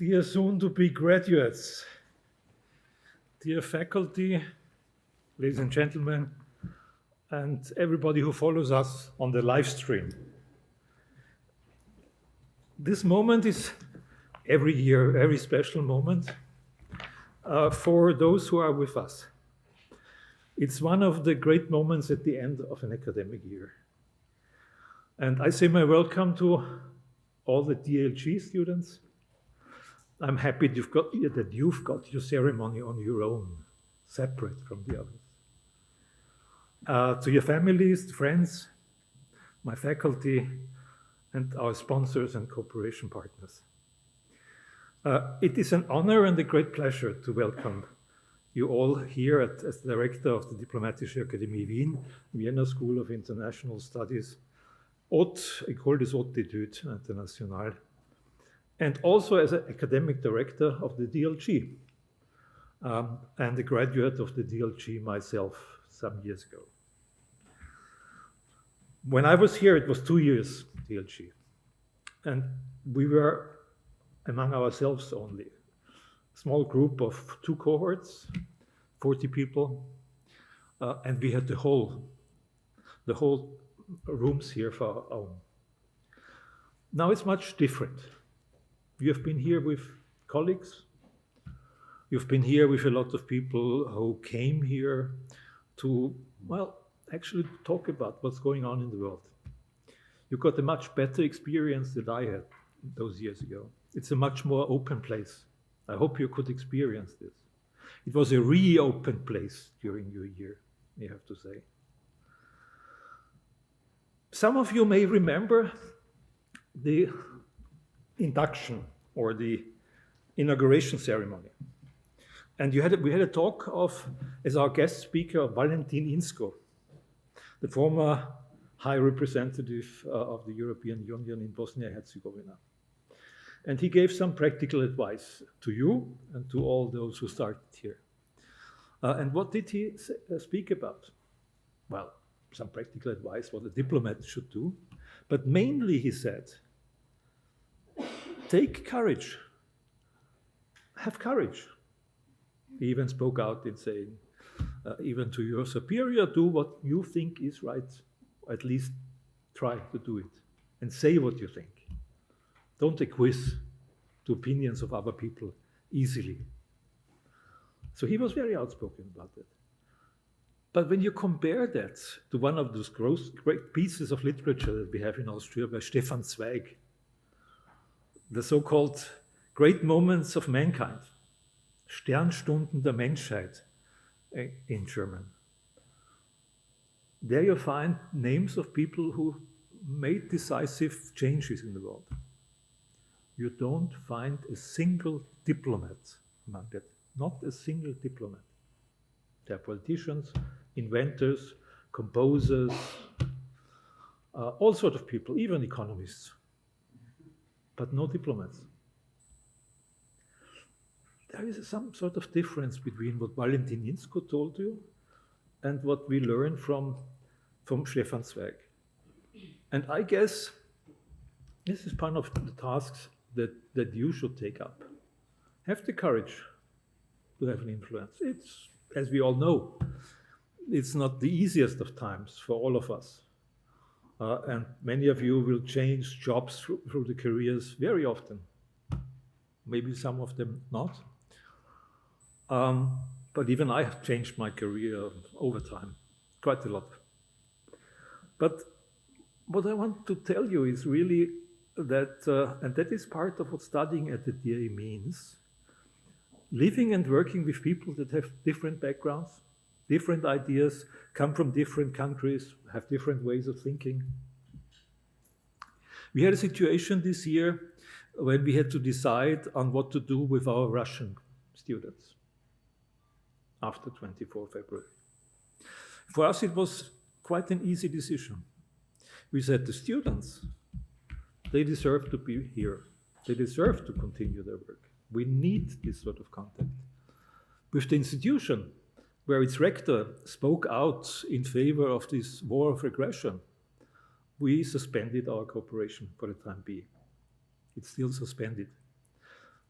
Dear soon-to-be graduates, dear faculty, ladies and gentlemen, and everybody who follows us on the live stream. This moment is every year, a very special moment for those who are with us. It's one of the great moments at the end of an academic year. And I say my welcome to all the DLG students. I'm happy that you've got your ceremony on your own, separate from the others. To your families, friends, my faculty, and our sponsors and cooperation partners. It is an honor and a great pleasure to welcome you all here as director of the Diplomatische Akademie Wien, Vienna School of International Studies, École des Hautes Études Internationales, and also as an academic director of the DLG, and a graduate of the DLG myself some years ago. When I was here, it was 2 years DLG, and we were among ourselves only. A small group of 2 cohorts, 40 people, and we had the whole rooms here for our own. Now it's much different. You have been here with colleagues. You've been here with a lot of people who came here to, well, actually talk about what's going on in the world. You got a much better experience than I had those years ago. It's a much more open place. I hope you could experience this. It was a reopened place during your year, you have to say. Some of you may remember the induction or the inauguration ceremony. And we had a talk of, as our guest speaker, Valentin Inzko, the former High Representative of the European Union in Bosnia-Herzegovina. And he gave some practical advice to you and to all those who started here. And what did he speak about? Well, some practical advice, what a diplomat should do. But mainly he said, take courage, have courage. He even spoke out in saying, even to your superior, do what you think is right, or at least try to do it, and say what you think. Don't acquiesce to opinions of other people easily. So he was very outspoken about it. But when you compare that to one of those great pieces of literature that we have in Austria by Stefan Zweig, the so-called great moments of mankind, Sternstunden der Menschheit in German. There you find names of people who made decisive changes in the world. You don't find a single diplomat among that, not a single diplomat. There are politicians, inventors, composers, all sorts of people, even economists, but no diplomats. There is some sort of difference between what Valentin Inzko told you and what we learn from Stefan Zweig. And I guess this is part of the tasks that you should take up. Have the courage to have an influence. It's, as we all know, it's not the easiest of times for all of us. And many of you will change jobs through the careers very often. Maybe some of them not. But even I have changed my career over time, quite a lot. But what I want to tell you is really that, and that is part of what studying at the DA means, living and working with people that have different backgrounds, different ideas, come from different countries, have different ways of thinking. We had a situation this year when we had to decide on what to do with our Russian students after 24 February. For us, it was quite an easy decision. We said the students, they deserve to be here. They deserve to continue their work. We need this sort of contact. With the institution, where its rector spoke out in favor of this war of aggression, we suspended our cooperation for the time being. It's still suspended.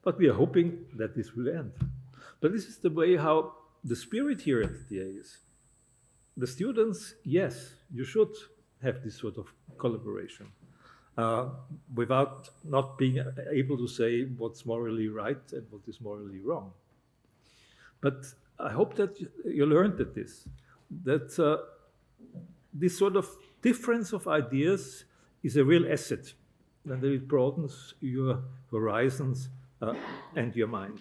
But we are hoping that this will end. But this is the way how the spirit here at the DA is. The students, yes, you should have this sort of collaboration without not being able to say what's morally right and what is morally wrong. But I hope that you learned that this sort of difference of ideas is a real asset, and that it broadens your horizons and your mind.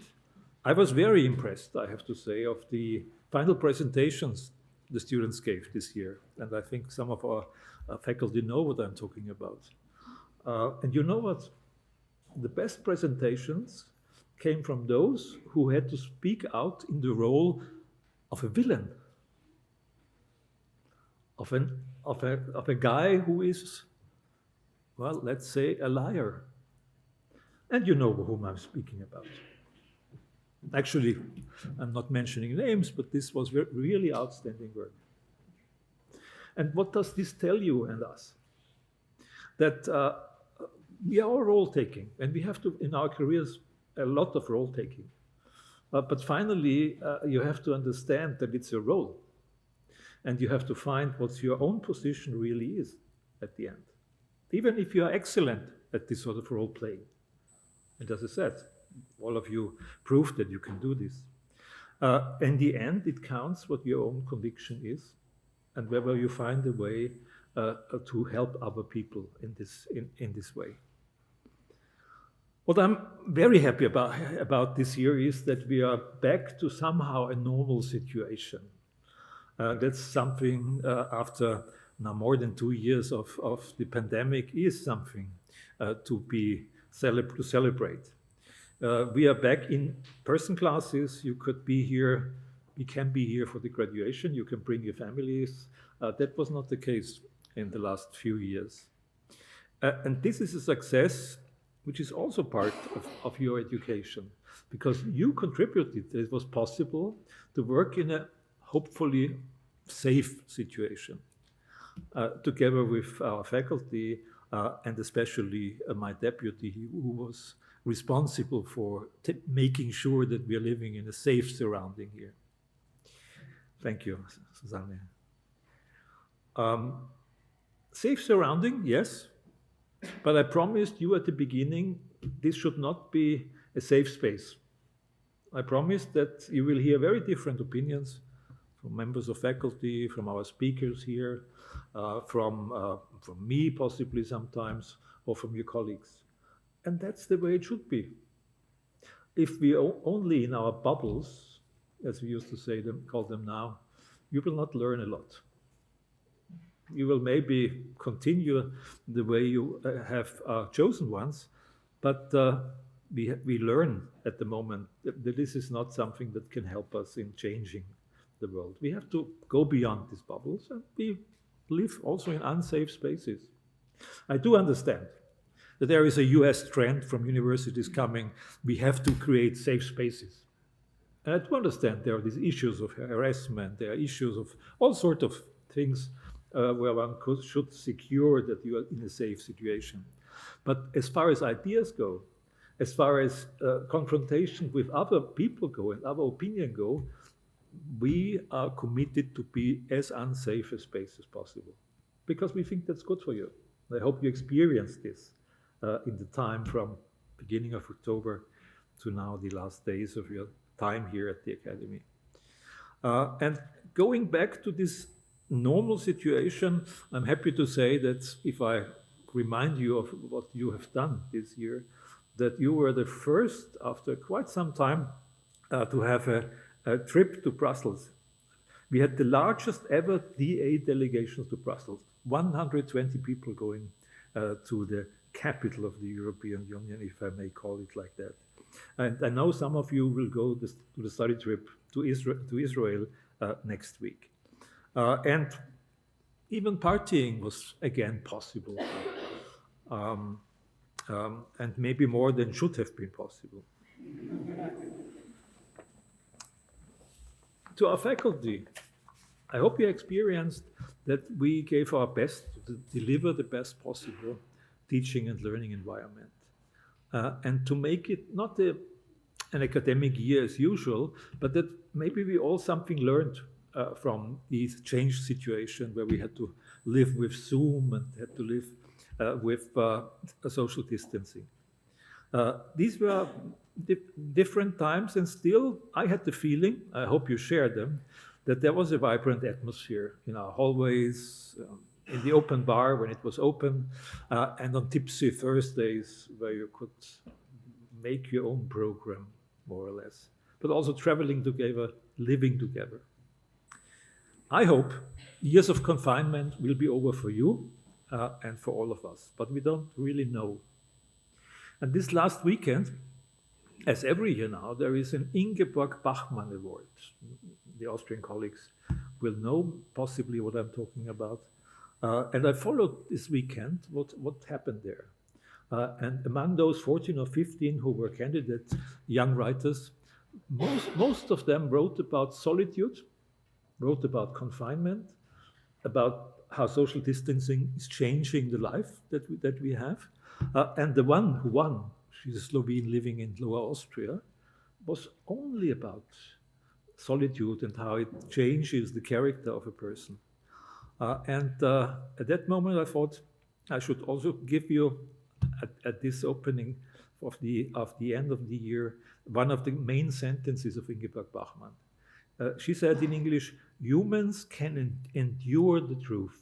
I was very impressed, I have to say, of the final presentations the students gave this year, and I think some of our faculty know what I'm talking about. And you know what? The best presentations came from those who had to speak out in the role of a villain, of a guy who is, well, let's say, a liar. And you know whom I'm speaking about. Actually, I'm not mentioning names, but this was really outstanding work. And what does this tell you and us? That we are all role-taking, and we have to, in our careers, a lot of role-taking. But finally, you have to understand that it's a role. And you have to find what your own position really is at the end. Even if you are excellent at this sort of role-playing. And as I said, all of you proved that you can do this. In the end, it counts what your own conviction is and whether you find a way to help other people in this way. What I'm very happy about this year is that we are back to somehow a normal situation. That's something after now more than 2 years of the pandemic is something to celebrate. We are back in person classes. You could be here, we can be here for the graduation. You can bring your families. That was not the case in the last few years. And this is a success which is also part of your education, because you contributed that it was possible to work in a hopefully safe situation, together with our faculty and especially my deputy, who was responsible for making sure that we are living in a safe surrounding here. Thank you, Susanne. Safe surrounding, yes, but I promised you at the beginning, this should not be a safe space. I promised that you will hear very different opinions from members of faculty, from our speakers here, from me possibly sometimes, or from your colleagues. And that's the way it should be. If we are only in our bubbles, as we used to say call them now, you will not learn a lot. You will maybe continue the way you have chosen ones, but we learn at the moment that this is not something that can help us in changing the world. We have to go beyond these bubbles, and we live also in unsafe spaces. I do understand that there is a US trend from universities coming, we have to create safe spaces. And I do understand there are these issues of harassment, there are issues of all sorts of things where one should secure that you are in a safe situation. But as far as ideas go, as far as confrontation with other people go and other opinions go, we are committed to be as unsafe a space as possible, because we think that's good for you. I hope you experience this in the time from beginning of October to now the last days of your time here at the Academy. And going back to this normal situation, I'm happy to say that if I remind you of what you have done this year, that you were the first, after quite some time, to have a trip to Brussels. We had the largest ever DA delegations to Brussels, 120 people going to the capital of the European Union, if I may call it like that. And I know some of you will go to the study trip to Israel next week. And even partying was again possible, and maybe more than should have been possible. To our faculty, I hope you experienced that we gave our best to deliver the best possible teaching and learning environment, and to make it not a an academic year as usual, but that maybe we all something learned from this changed situation where we had to live with Zoom and had to live with social distancing. These were different times, and still I had the feeling, I hope you share them, that there was a vibrant atmosphere in our hallways, in the open bar when it was open, and on Tipsy Thursdays where you could make your own program, more or less, but also traveling together, living together. I hope years of confinement will be over for you and for all of us, but we don't really know. And this last weekend, as every year now, there is an Ingeborg Bachmann Award. The Austrian colleagues will know possibly what I'm talking about. And I followed this weekend what happened there. And among those 14 or 15 who were candidates, young writers, most of them wrote about solitude, wrote about confinement, about how social distancing is changing the life that we have. And the one who won, she's a Slovene living in Lower Austria, was only about solitude and how it changes the character of a person. And at that moment, I thought I should also give you, at this opening of the end of the year, one of the main sentences of Ingeborg Bachmann. She said in English, "Humans can endure the truth.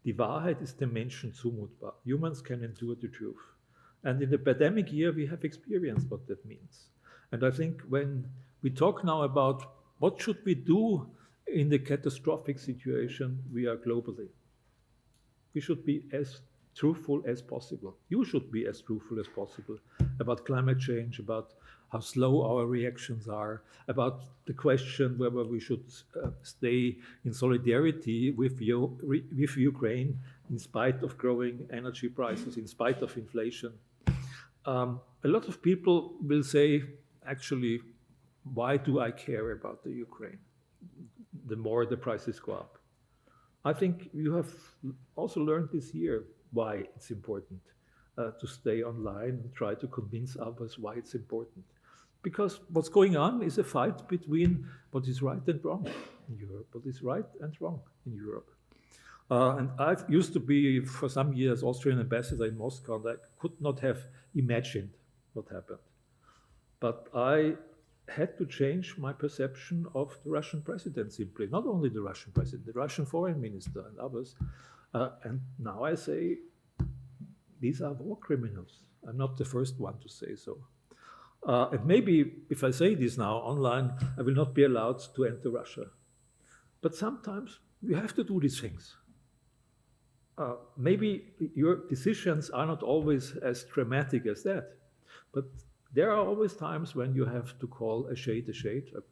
Die Wahrheit ist dem Menschen zumutbar." Humans can endure the truth. And in the pandemic year, we have experienced what that means. And I think when we talk now about what should we do in the catastrophic situation we are globally, we should be as truthful as possible. You should be as truthful as possible about climate change, about how slow our reactions are, about the question whether we should stay in solidarity with Ukraine in spite of growing energy prices, in spite of inflation. A lot of people will say, actually, why do I care about the Ukraine? The more the prices go up. I think you have also learned this year why it's important to stay online and try to convince others why it's important. Because what's going on is a fight between what is right and wrong in Europe, what is right and wrong in Europe. And I used to be, for some years, Austrian ambassador in Moscow, and I could not have imagined what happened. But I had to change my perception of the Russian president simply, not only the Russian president, the Russian foreign minister and others. And now I say, these are war criminals. I'm not the first one to say so. And maybe if I say this now online, I will not be allowed to enter Russia. But sometimes you have to do these things. Maybe your decisions are not always as dramatic as that, but there are always times when you have to call a shade,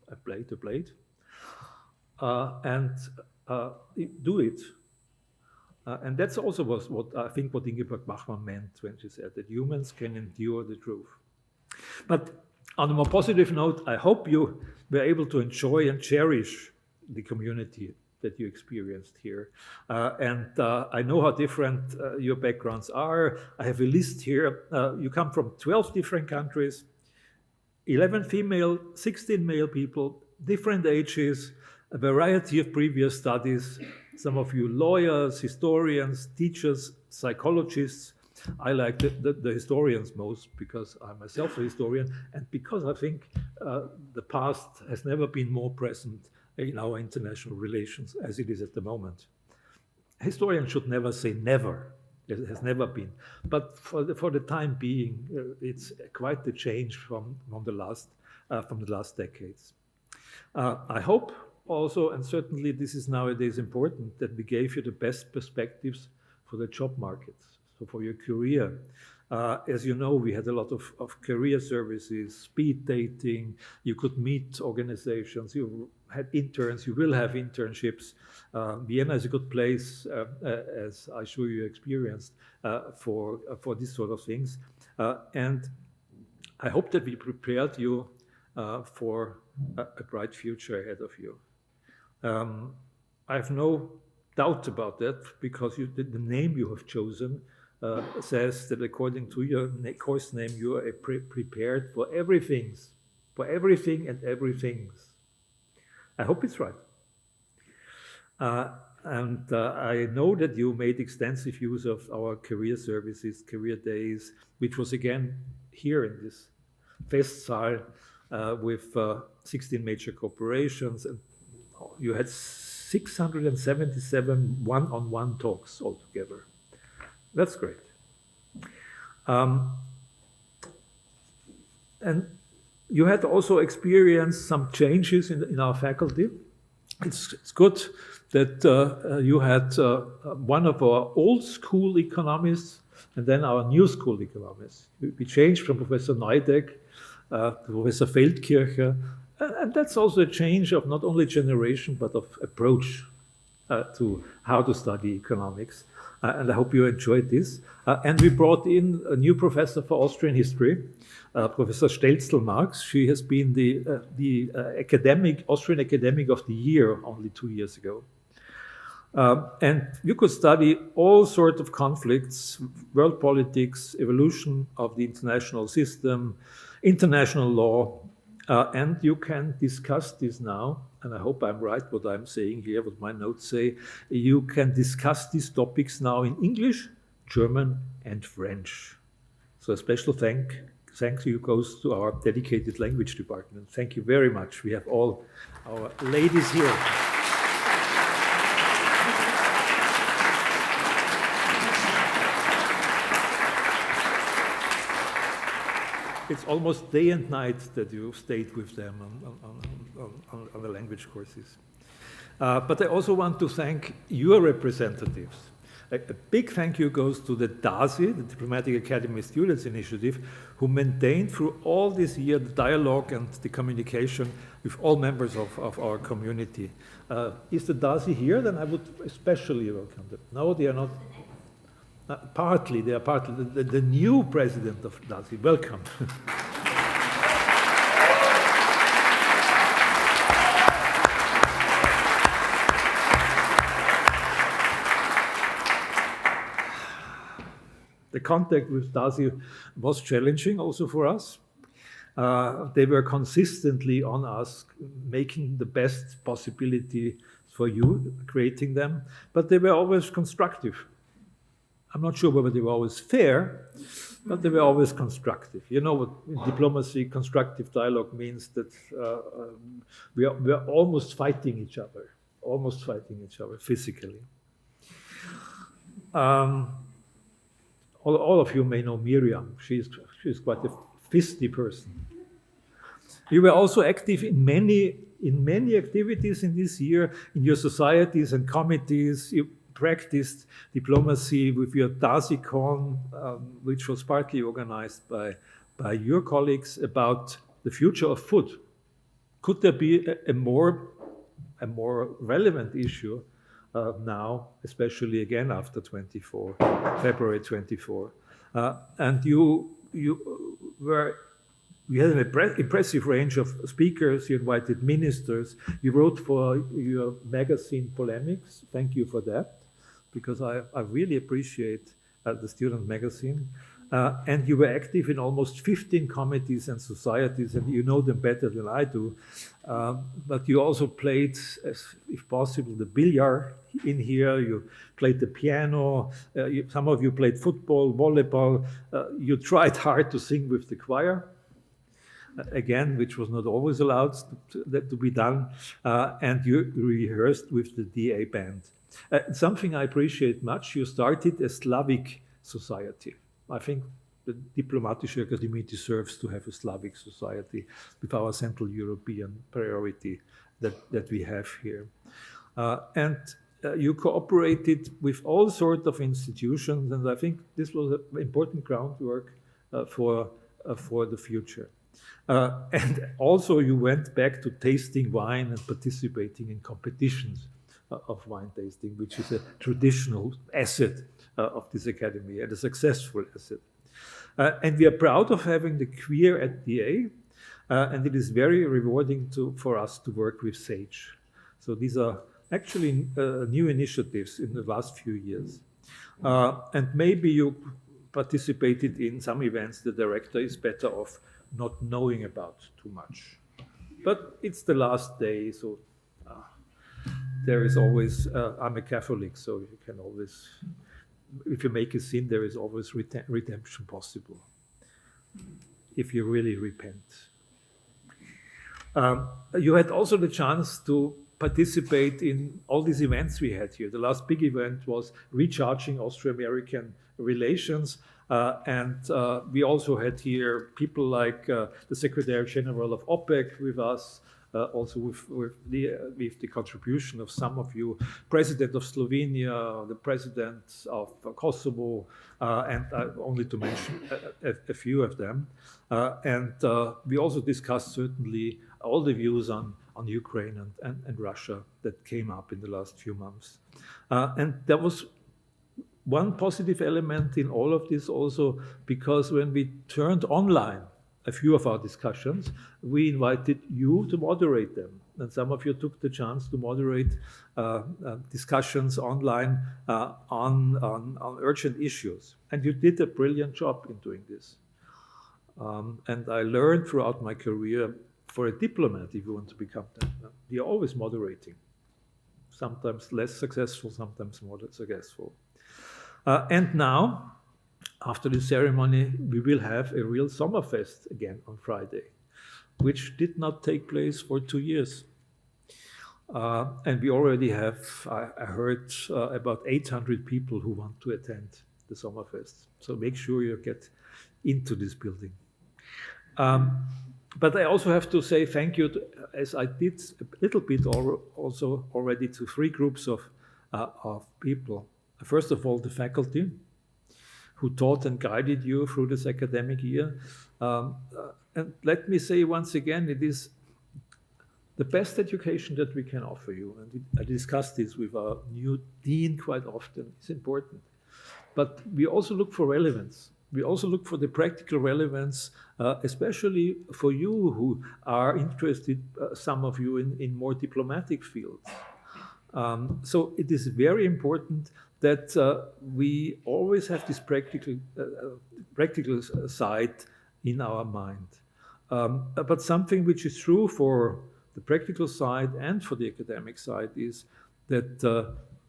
a blade, and do it. And that's also what I think what Ingeborg Bachmann meant when she said that humans can endure the truth. But on a more positive note, I hope you were able to enjoy and cherish the community that you experienced here. And I know how different your backgrounds are. I have a list here. You come from 12 different countries, 11 female, 16 male people, different ages, a variety of previous studies, some of you lawyers, historians, teachers, psychologists. I like the historians most because I'm myself a historian and because I think the past has never been more present in our international relations as it is at the moment. Historians should never say never. It has never been. But for the time being, it's quite the change from the last decades. I hope also, and certainly this is nowadays important, that we gave you the best perspectives for the job markets, so for your career. As you know, we had a lot of career services, speed dating, you could meet organizations, you had interns, you will have internships. Vienna is a good place, as I'm sure you experienced, for these sort of things. And I hope that we prepared you for a bright future ahead of you. I have no doubt about that because the name you have chosen says that according to your course name, you are prepared for everything and everything. I hope it's right. And I know that you made extensive use of our career services, career days, which was again here in this Festsaal with 16 major corporations. And you had 677 one-on-one talks altogether. That's great. And you had also experienced some changes in our faculty. It's good that you had one of our old school economists and then our new school economists. We changed from Professor Neudeck to Professor Feldkircher, and that's also a change of not only generation but of approach to how to study economics. And I hope you enjoyed this. And we brought in a new professor for Austrian history, Professor Stelzl-Marx. She has been the Austrian Academic of the Year only 2 years ago. And you could study all sorts of conflicts, world politics, evolution of the international system, international law, and you can discuss this now. And I hope I'm right what I'm saying here, what my notes say. You can discuss these topics now in English, German, and French. So a special thank you goes to our dedicated language department. Thank you very much. We have all our ladies here. It's almost day and night that you stayed with them on the language courses. But I also want to thank your representatives. A big thank you goes to the DASI, the Diplomatic Academy Students Initiative, who maintained through all this year the dialogue and the communication with all members of our community. Is the DASI here? Then I would especially welcome them. No, they are not. Partly, they are partly the new president of DASI. Welcome. The contact with DASI was challenging also for us. They were consistently on us, making the best possibility for you, creating them, but they were always constructive. I'm not sure whether they were always fair, but they were always constructive. You know what in diplomacy, constructive dialogue means that we are almost fighting each other physically. All of you may know Miriam. She's quite a fisty person. You were also active in many activities in this year, in your societies and committees. You practiced diplomacy with your DASICon, which was partly organized by your colleagues, about the future of food. Could there be a more relevant issue now, especially again after February 24? And you had an impressive range of speakers. You invited ministers. You wrote for your magazine Polemics. Thank you for that, because I really appreciate the student magazine. And you were active in almost 15 committees and societies, and you know them better than I do. But you also played, if possible, the billiard in here. You played the piano. Some of you played football, volleyball. You tried hard to sing with the choir. Again, which was not always allowed to be done, and you rehearsed with the DA band. Something I appreciate much, you started a Slavic society. I think the Diplomatische Akademie deserves to have a Slavic society with our Central European priority that we have here. And you cooperated with all sorts of institutions, and I think this was an important groundwork for the future. And also you went back to tasting wine and participating in competitions of wine tasting, which is a traditional asset of this academy and a successful asset. And we are proud of having the queer at DA, and it is very rewarding for us to work with SAGE. So these are actually new initiatives in the last few years. And maybe you participated in some events the director is better off not knowing about too much. But it's the last day, so there is always, I'm a Catholic, so you can always, if you make a sin, there is always redemption possible, if you really repent. You had also the chance to participate in all these events we had here. The last big event was Recharging Austro-American Relations, and we also had here people like the Secretary General of OPEC with us, also with the contribution of some of you, President of Slovenia, the President of Kosovo, and only to mention a few of them. And we also discussed certainly all the views on Ukraine and Russia that came up in the last few months. And there was one positive element in all of this also, because when we turned online a few of our discussions, we invited you to moderate them. And some of you took the chance to moderate discussions online on urgent issues. And you did a brilliant job in doing this. And I learned throughout my career, for a diplomat, if you want to become that, you're always moderating. Sometimes less successful, sometimes more successful. And now, after the ceremony, we will have a real Sommerfest again on Friday, which did not take place for 2 years. And we already have, I heard, about 800 people who want to attend the Sommerfest. So make sure you get into this building. But I also have to say thank you, as I did a little bit also already, to 3 groups of people. First of all, the faculty, who taught and guided you through this academic year. And let me say once again, it is the best education that we can offer you. And I discussed this with our new dean quite often. It's important. But we also look for relevance. We also look for the practical relevance, especially for you who are interested, some of you, in more diplomatic fields. So it is very important that we always have this practical side in our mind. But something which is true for the practical side and for the academic side is that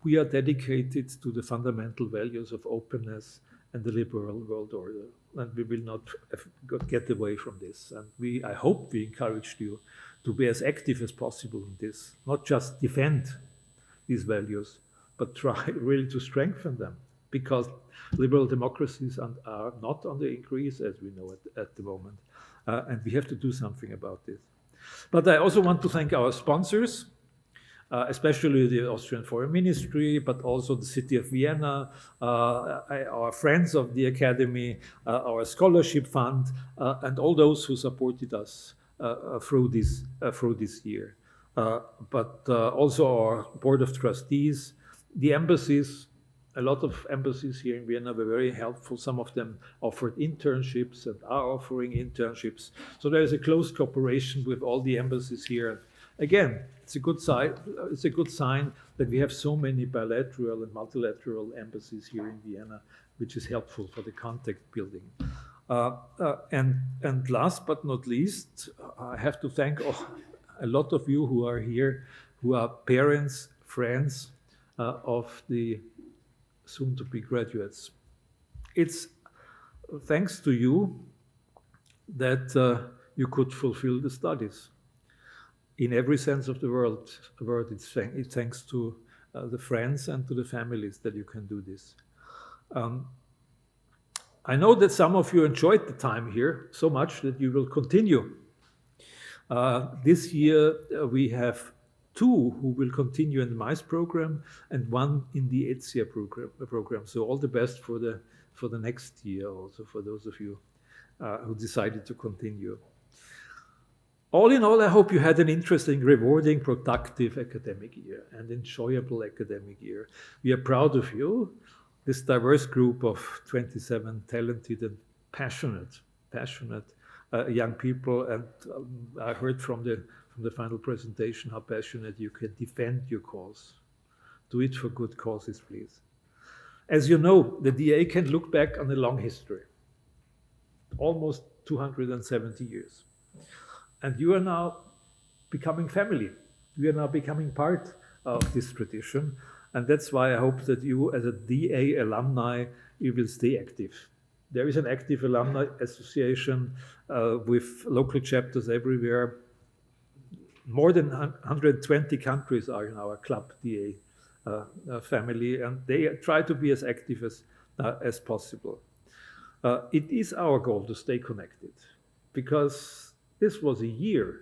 we are dedicated to the fundamental values of openness and the liberal world order, and we will not get away from this. And I hope we encouraged you to be as active as possible in this, not just defend these values, but try really to strengthen them, because liberal democracies are not on the increase, as we know at the moment, and we have to do something about this. But I also want to thank our sponsors, especially the Austrian Foreign Ministry, but also the city of Vienna, our friends of the Academy, our scholarship fund, and all those who supported us through this year. But also our board of trustees, the embassies. A lot of embassies here in Vienna were very helpful. Some of them offered internships and are offering internships. So there is a close cooperation with all the embassies here. Again, it's a good sign. It's a good sign that we have so many bilateral and multilateral embassies here in Vienna, which is helpful for the contact building. And last but not least, I have to thank a lot of you who are here, who are parents, friends of the soon-to-be graduates. It's thanks to you that you could fulfill the studies. In every sense of the word, it's thanks to the friends and to the families that you can do this. I know that some of you enjoyed the time here so much that you will continue. This year we have 2 who will continue in the MICE program and 1 in the ETSIA program. So all the best for the next year, also for those of you who decided to continue. All in all, I hope you had an interesting, rewarding, productive academic year and enjoyable academic year. We are proud of you, this diverse group of 27 talented and passionate young people. And I heard from the final presentation how passionate you can defend your cause. Do it for good causes, please. As you know, the DA can look back on a long history, almost 270 years. And you are now becoming family. You are now becoming part of this tradition. And that's why I hope that you, as a DA alumni, you will stay active. There is an active alumni association with local chapters everywhere. More than 120 countries are in our club DA family, and they try to be as active as possible. It is our goal to stay connected, because this was a year,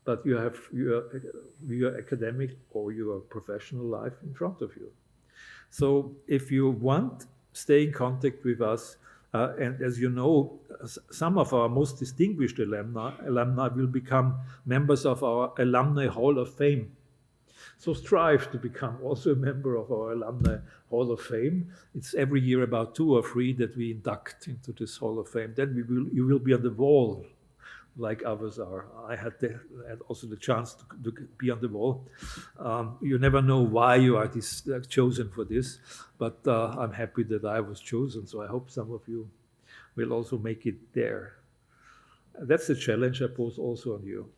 but you have your academic or your professional life in front of you. So if you want, stay in contact with us. And as you know, some of our most distinguished alumni will become members of our Alumni Hall of Fame. So strive to become also a member of our Alumni Hall of Fame. It's every year about 2 or 3 that we induct into this Hall of Fame. Then you will be on the wall like others are. I had also the chance to be on the wall. You never know why you are chosen for this, but I'm happy that I was chosen, so I hope some of you will also make it there. That's the challenge I pose also on you.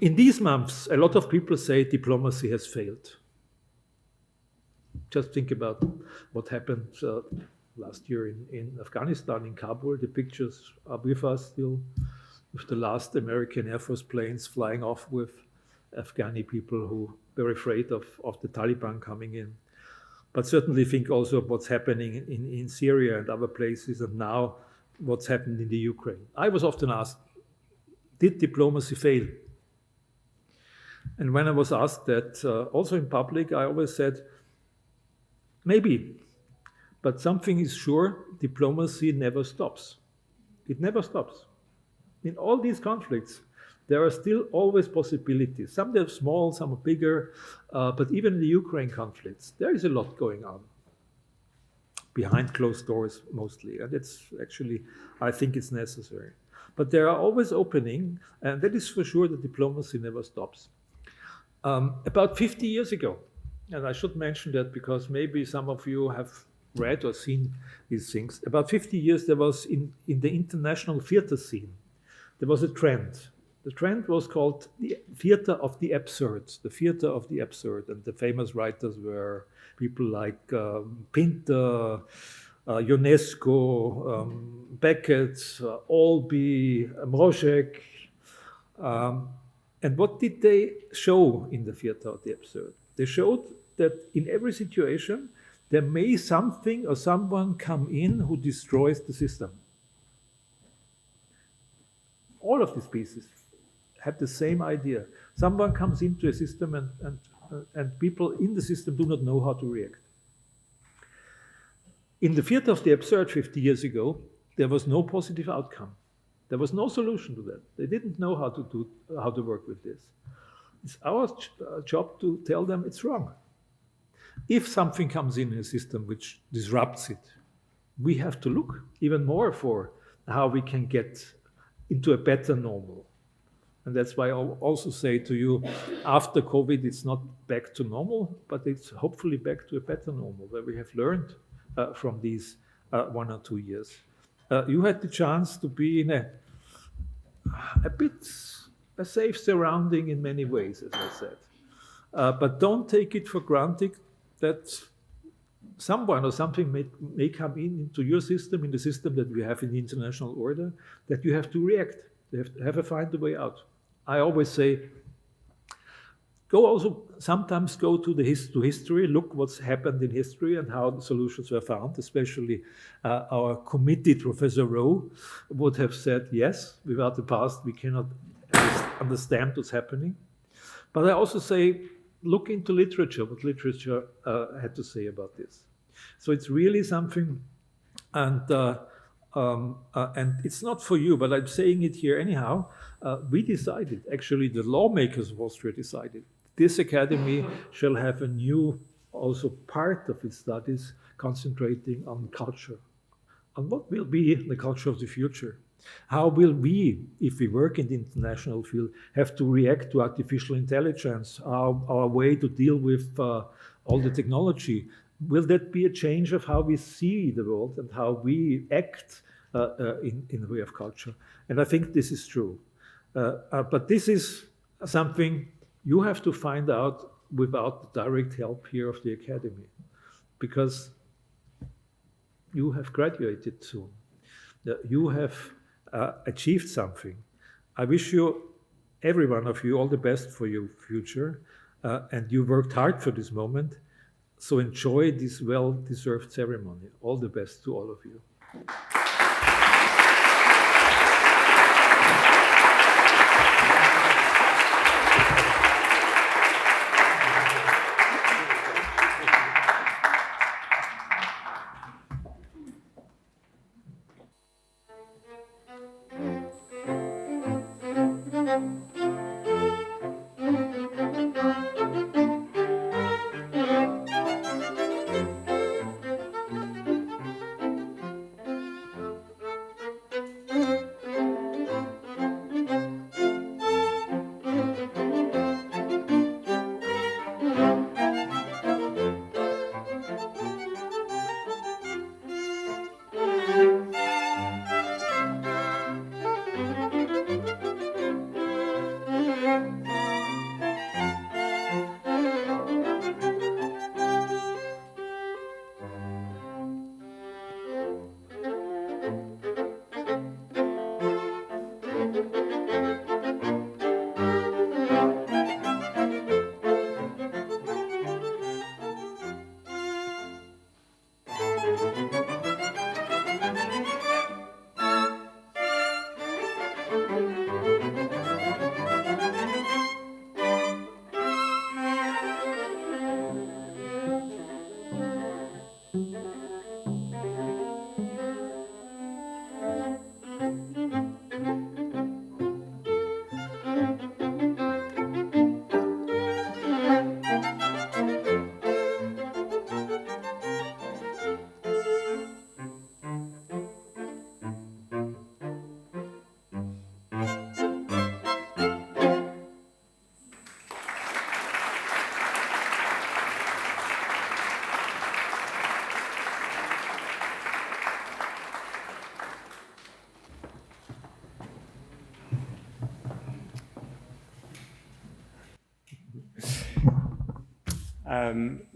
In these months, a lot of people say diplomacy has failed. Just think about what happened last year in Afghanistan, in Kabul. The pictures are with us still, with the last American Air Force planes flying off with Afghani people who were afraid of the Taliban coming in. But certainly think also of what's happening in Syria and other places, and now what's happened in the Ukraine. I was often asked, did diplomacy fail? And when I was asked that, also in public, I always said, maybe, but something is sure, diplomacy never stops. It never stops. In all these conflicts, there are still always possibilities. Some are small, some are bigger, but even in the Ukraine conflicts, there is a lot going on. Behind closed doors, mostly, and it's actually, I think it's necessary. But there are always openings, and that is for sure that diplomacy never stops. About 50 years ago, and I should mention that because maybe some of you have read or seen these things. About 50 years, there was in the international theater scene, there was a trend. The trend was called the theater of the absurd, the theater of the absurd. And the famous writers were people like Pinter, Ionesco, Beckett, Albee, Mrożek. And what did they show in the theater of the absurd? They showed that in every situation, there may something or someone come in who destroys the system. All of these pieces have the same idea. Someone comes into a system and people in the system do not know how to react. In the theater of the absurd 50 years ago, there was no positive outcome. There was no solution to that. They didn't know how to work with this. It's our job to tell them it's wrong. If something comes in a system which disrupts it, we have to look even more for how we can get into a better normal. And that's why I also say to you, after COVID, it's not back to normal, but it's hopefully back to a better normal, where we have learned from these 1 or 2 years. You had the chance to be in a safe surrounding in many ways, as I said. But don't take it for granted that someone or something may come into your system, in the system that we have in the international order, that you have to react. You have to find a way out. I always say, sometimes go to history, look what's happened in history and how the solutions were found, especially our committee, Professor Rowe, would have said, yes, without the past, we cannot understand what's happening. But I also say, look into literature, what literature had to say about this. So it's really something, and it's not for you, but I'm saying it here anyhow. We decided, actually the lawmakers of Austria decided, this academy shall have a new, also part of its studies, concentrating on culture, on what will be the culture of the future. How will we, if we work in the international field, have to react to artificial intelligence, our way to deal with all the technology, will that be a change of how we see the world and how we act in the way of culture? And I think this is true. But this is something you have to find out without the direct help here of the academy, because you have graduated soon. You have achieved something. I wish you, every one of you, all the best for your future. And you worked hard for this moment. So enjoy this well-deserved ceremony. All the best to all of you.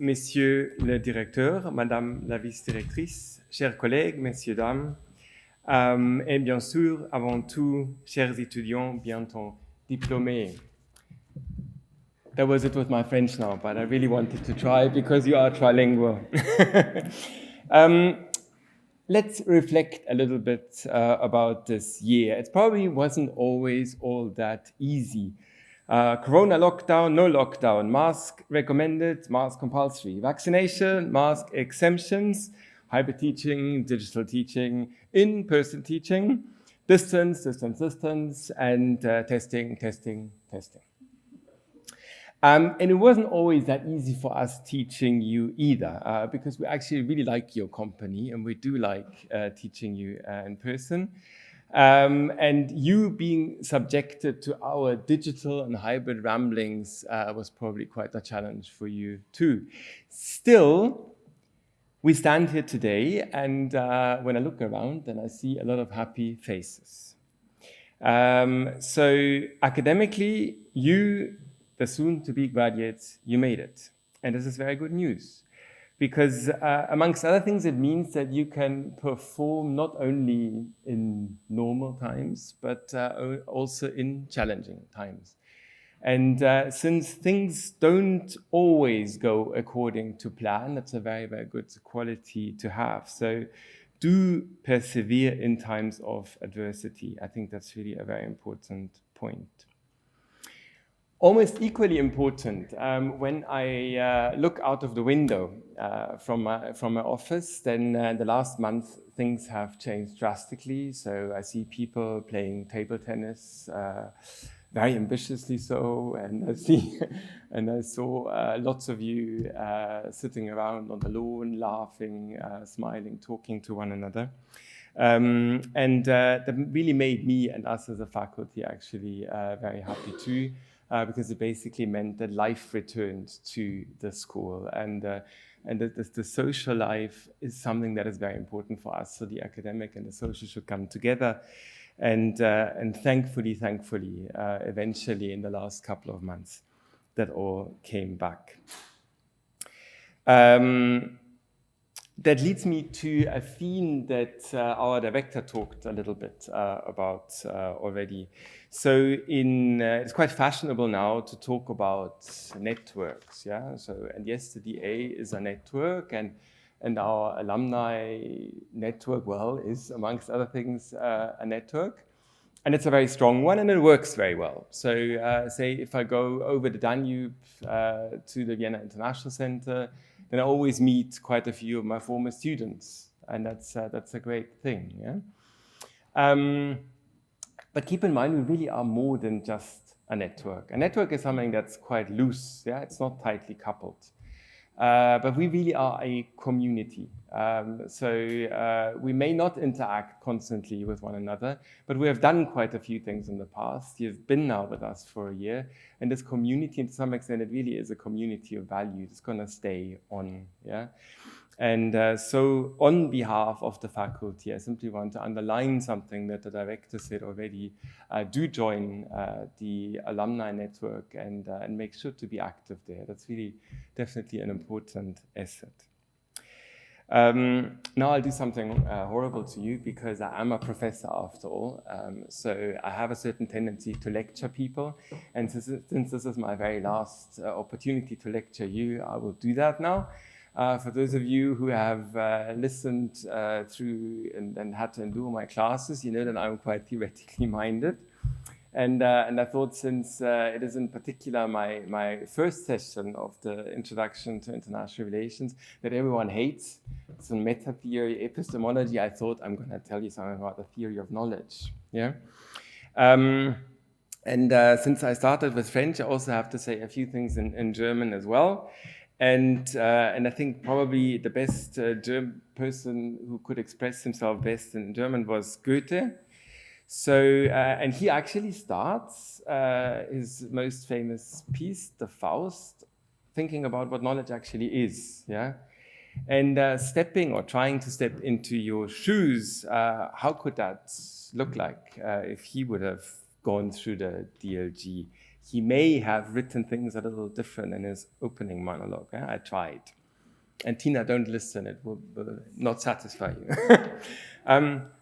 Monsieur le directeur, Madame la vice-directrice, chers collègues, messieurs, dames, et bien sûr, avant tout, chers étudiants bientôt diplômés. That was it with my French now, but I really wanted to try because you are trilingual. Let's reflect a little bit about this year. It probably wasn't always all that easy. Corona lockdown, no lockdown, mask recommended, mask compulsory, vaccination, mask exemptions, hybrid teaching, digital teaching, in-person teaching, distance, and testing. And it wasn't always that easy for us teaching you either, because we actually really like your company and we do like teaching you in person. And you being subjected to our digital and hybrid ramblings was probably quite a challenge for you too. Still, we stand here today, and when I look around, then I see a lot of happy faces. So academically, you, the soon-to-be graduates, you made it. And this is very good news. Because amongst other things, it means that you can perform not only in normal times, but also in challenging times. And since things don't always go according to plan, that's a very, very good quality to have. So do persevere in times of adversity. I think that's really a very important point. Almost equally important, when I look out of the window from my office, then the last month things have changed drastically. So I see people playing table tennis, very ambitiously so, and I saw lots of you sitting around on the lawn, laughing, smiling, talking to one another. That really made me and us as a faculty actually very happy too, because it basically meant that life returned to the school, and that the social life is something that is very important for us. So the academic and the social should come together, and thankfully, eventually in the last couple of months, that all came back. That leads me to a theme that our director talked a little bit about already. So it's quite fashionable now to talk about networks, yeah? So, and yes, the DA is a network, and our alumni network, well, is amongst other things a network. And it's a very strong one, and it works very well. So say if I go over the Danube to the Vienna International Center, then I always meet quite a few of my former students, and that's a great thing. Yeah. But keep in mind, we really are more than just a network. A network is something that's quite loose. Yeah, it's not tightly coupled. But we really are a community. So we may not interact constantly with one another, but we have done quite a few things in the past. You've been now with us for a year, and this community, to some extent, it really is a community of values. It's going to stay on, yeah? And so on behalf of the faculty, I simply want to underline something that the director said already. Do join the alumni network and make sure to be active there. That's really definitely an important asset. Now I'll do something horrible to you, because I am a professor after all. So I have a certain tendency to lecture people. And since this is my very last opportunity to lecture you, I will do that now. For those of you who have listened through and had to endure my classes, you know that I'm quite theoretically minded. And I thought, since it is in particular my first session of the Introduction to International Relations that everyone hates, it's on meta theory, epistemology, I thought I'm going to tell you something about the theory of knowledge. Yeah. Since I started with French, I also have to say a few things in German as well. And I think probably the best German person who could express himself best in German was Goethe. So, and he actually starts his most famous piece, the Faust, thinking about what knowledge actually is, yeah? And stepping or trying to step into your shoes, how could that look like if he would have gone through the DLG? He may have written things a little different in his opening monologue. Yeah? I tried. And Tina, don't listen, it will not satisfy you.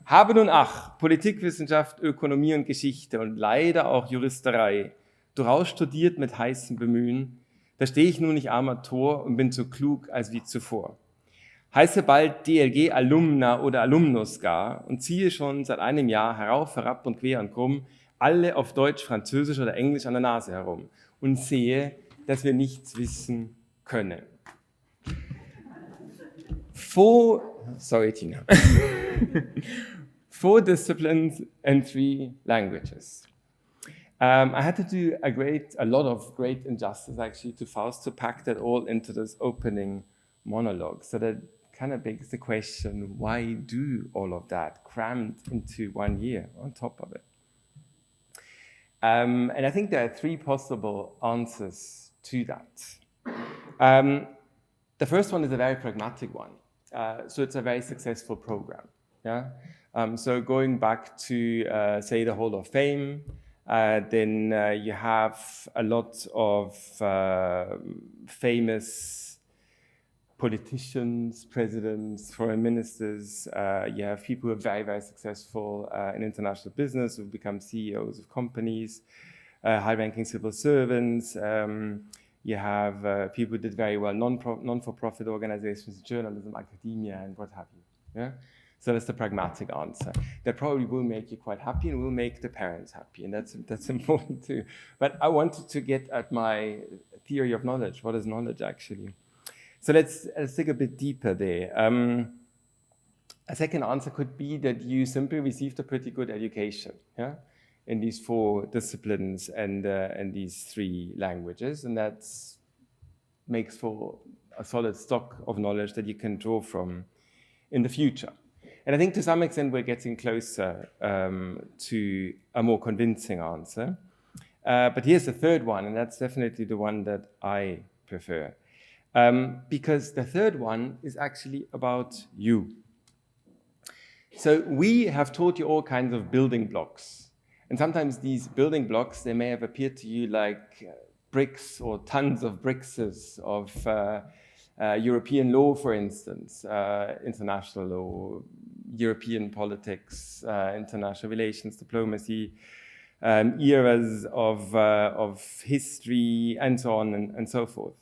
Habe nun ach, Politikwissenschaft, Ökonomie und Geschichte und leider auch Juristerei, durchaus studiert mit heißem Bemühen, da stehe ich nun nicht armer Tor und bin so klug als wie zuvor. Heiße bald DLG Alumna oder Alumnus gar und ziehe schon seit einem Jahr herauf, herab und quer und krumm alle auf Deutsch, Französisch oder Englisch an der Nase herum und sehe, dass wir nichts wissen können. Sorry, Tina. 4 disciplines and 3 languages. I had to do a lot of great injustice actually to Faust to pack that all into this opening monologue. So that kind of begs the question, why do all of that crammed into 1 year on top of it? And I think there are 3 possible answers to that. The first one is a very pragmatic one. So it's a very successful program. Yeah. So going back to, say, the Hall of Fame, then you have a lot of famous politicians, presidents, foreign ministers. You have people who are very, very successful in international business, who become CEOs of companies, high-ranking civil servants. You have people who did very well, non-for-profit organizations, journalism, academia, and what have you. Yeah? So that's the pragmatic answer. That probably will make you quite happy and will make the parents happy, and that's important too. But I wanted to get at my theory of knowledge. What is knowledge actually? So let's dig a bit deeper there. A second answer could be that you simply received a pretty good education, yeah, in these 4 disciplines and these 3 languages, and that makes for a solid stock of knowledge that you can draw from in the future. And I think to some extent we're getting closer to a more convincing answer. But here's the third one, and that's definitely the one that I prefer. Because the third one is actually about you. So we have taught you all kinds of building blocks. And sometimes these building blocks, they may have appeared to you like bricks or tons of brixes of European law, for instance, international law, European politics, international relations, diplomacy, eras of history, and so on and so forth.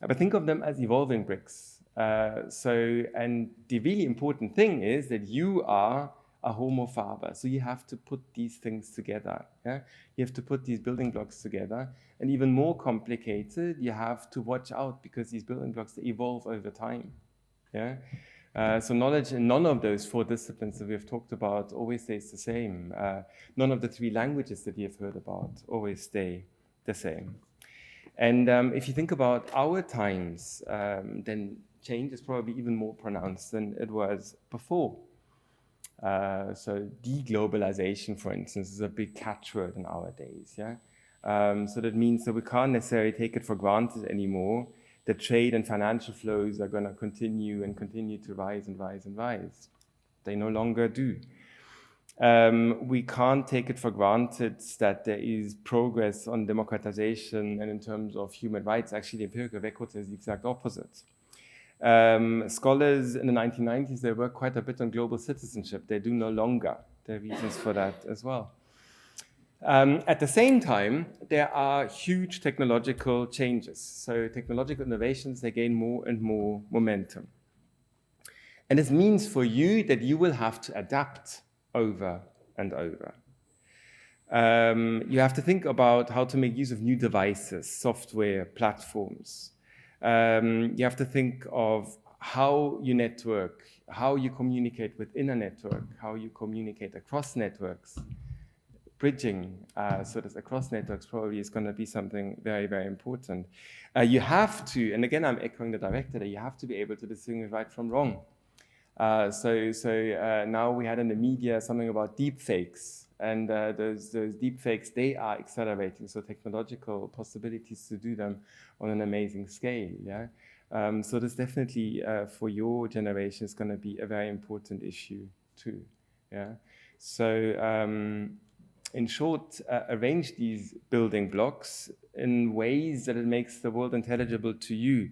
But think of them as evolving bricks. And the really important thing is that you are a homo faber. So you have to put these things together. Yeah? You have to put these building blocks together. And even more complicated, you have to watch out because these building blocks, they evolve over time. Yeah? So knowledge in none of those 4 disciplines that we have talked about always stays the same. None of the 3 languages that you have heard about always stay the same. And if you think about our times, then change is probably even more pronounced than it was before. So deglobalization, for instance, is a big catchword in our days. Yeah? So that means that we can't necessarily take it for granted anymore that trade and financial flows are going to continue to rise and rise and rise. They no longer do. We can't take it for granted that there is progress on democratization and in terms of human rights. Actually, the empirical record says the exact opposite. Scholars in the 1990s, they worked quite a bit on global citizenship. They do no longer. There are reasons for that as well. At the same time, there are huge technological changes. So technological innovations, they gain more and more momentum. And this means for you that you will have to adapt over and over. You have to think about how to make use of new devices, software, platforms. You have to think of how you network, how you communicate within a network, how you communicate across networks. Bridging, so that across networks probably is going to be something very, very important. You have to, and again, I'm echoing the director, that you have to be able to distinguish right from wrong. So now we had in the media something about deep fakes, and those deep fakes, they are accelerating, so technological possibilities to do them on an amazing scale. Yeah? So this definitely, for your generation, is going to be a very important issue too. Yeah? So in short, arrange these building blocks in ways that it makes the world intelligible to you.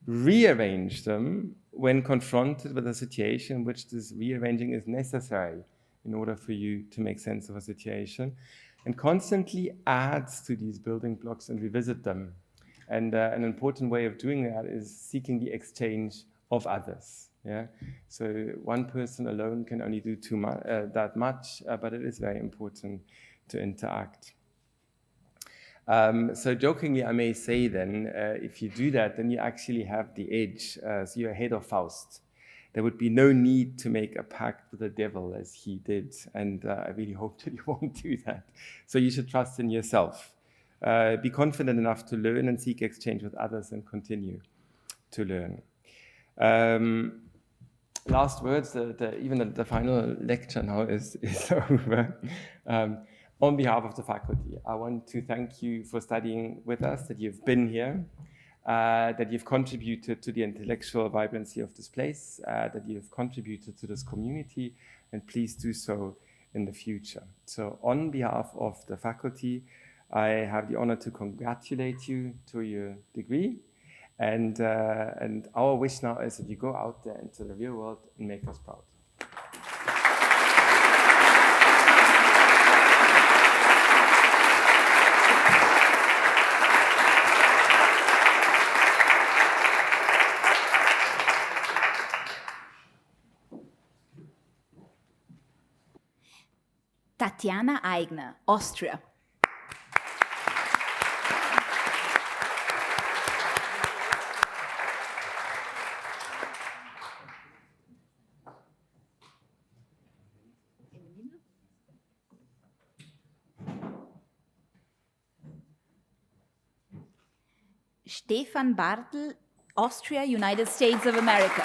Rearrange them when confronted with a situation in which this rearranging is necessary in order for you to make sense of a situation, and constantly add to these building blocks and revisit them. And an important way of doing that is seeking the exchange of others. Yeah? So one person alone can only do that much, but it is very important to interact. So jokingly, I may say then, if you do that, then you actually have the edge. So you're ahead of Faust. There would be no need to make a pact with the devil as he did. And I really hope that you won't do that. So you should trust in yourself. Be confident enough to learn and seek exchange with others and continue to learn. Last words, even the final lecture now is over. On behalf of the faculty, I want to thank you for studying with us, that you've been here, that you've contributed to the intellectual vibrancy of this place, that you've contributed to this community, and please do so in the future. So on behalf of the faculty, I have the honor to congratulate you to your degree. And our wish now is that you go out there into the real world and make us proud. Tatjana Eigner, Austria. Stefan Bartel, Austria, United States of America.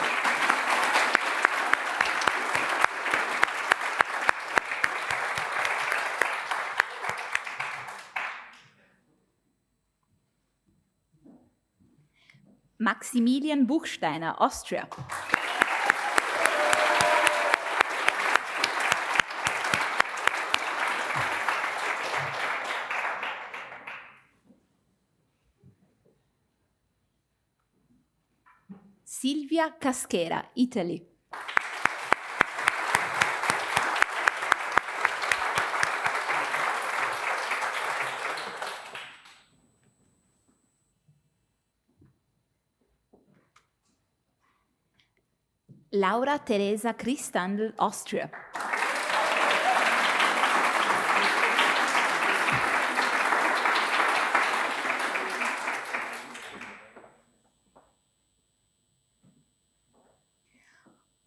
Maximilian Buchsteiner, Austria. Silvia Caschera, Italy. Laura Teresa Christandl, Austria.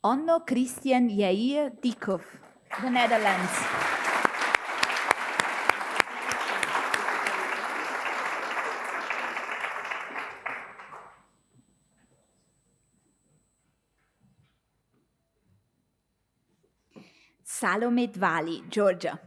Onno Christian Jair Dikov, the Netherlands. Salome Dvali, Georgia.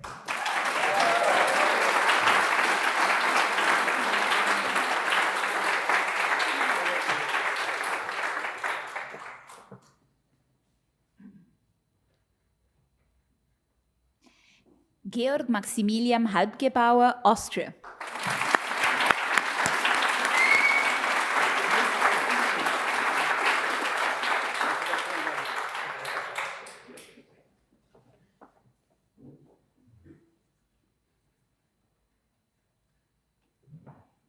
Georg Maximilian Halbgebauer, Austria.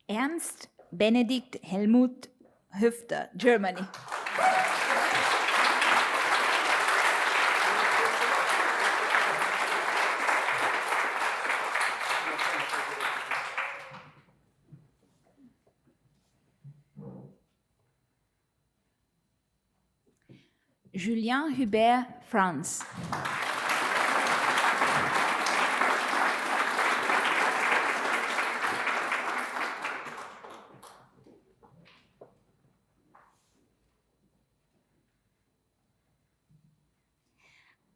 Ernst Benedikt Helmut Höfter, Germany. Julien Hubert, France.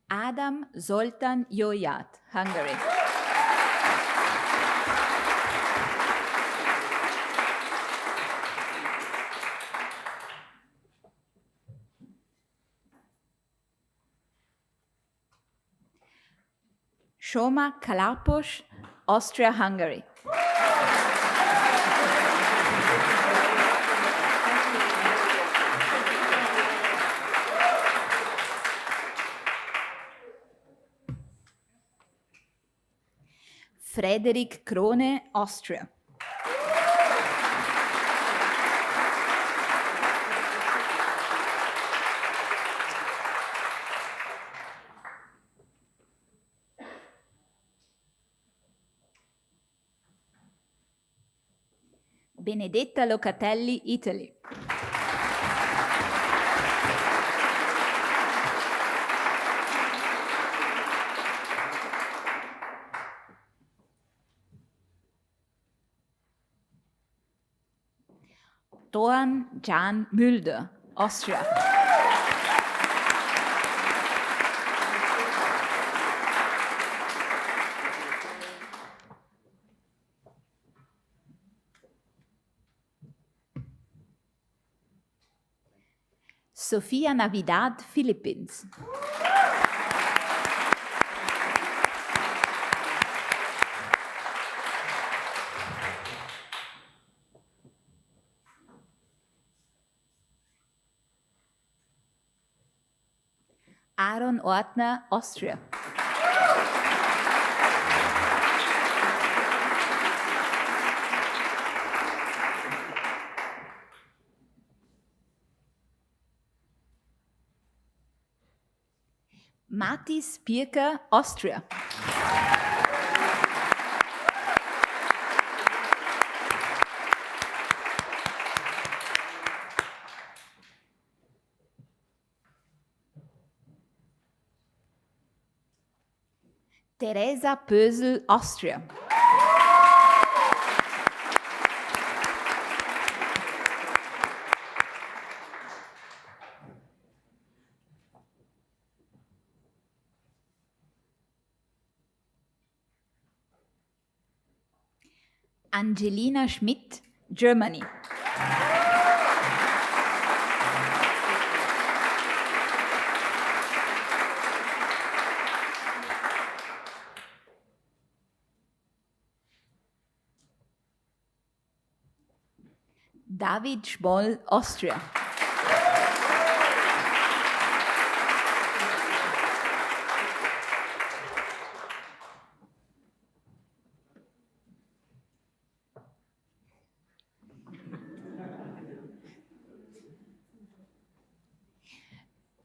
Adam Zoltan Joyat, Hungary. Shoma Kalapos, Austria-Hungary. Frederik Krone, Austria. Benedetta Locatelli, Italy. Doan Jan Mulder, Austria. Sofia Navidad, Philippines. Aaron Ortner, Austria. Matis Pirker, Austria. Teresa Pösel, Austria. Angelina Schmidt, Germany. David Schmoll, Austria.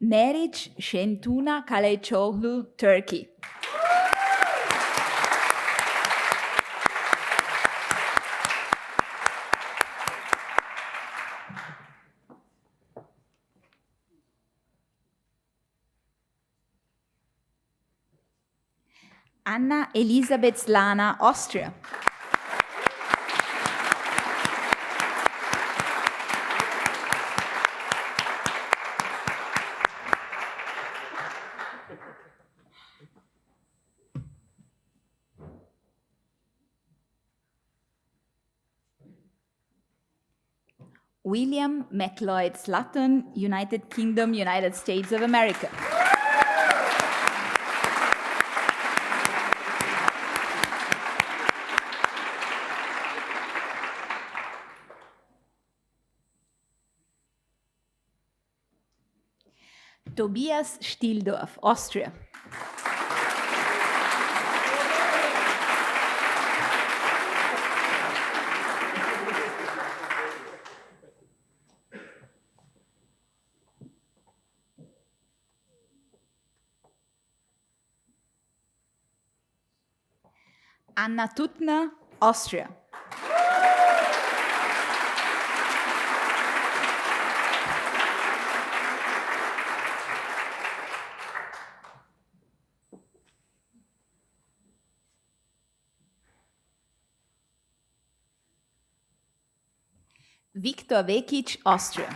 Meriç Şentuna Kaleçoğlu, Turkey. Anna Elisabeth Slana, Austria. William McLeod Slatton, United Kingdom, United States of America. Tobias Stieldorf, Austria. Anna Tutner, Austria. Viktor Vekic, Austria.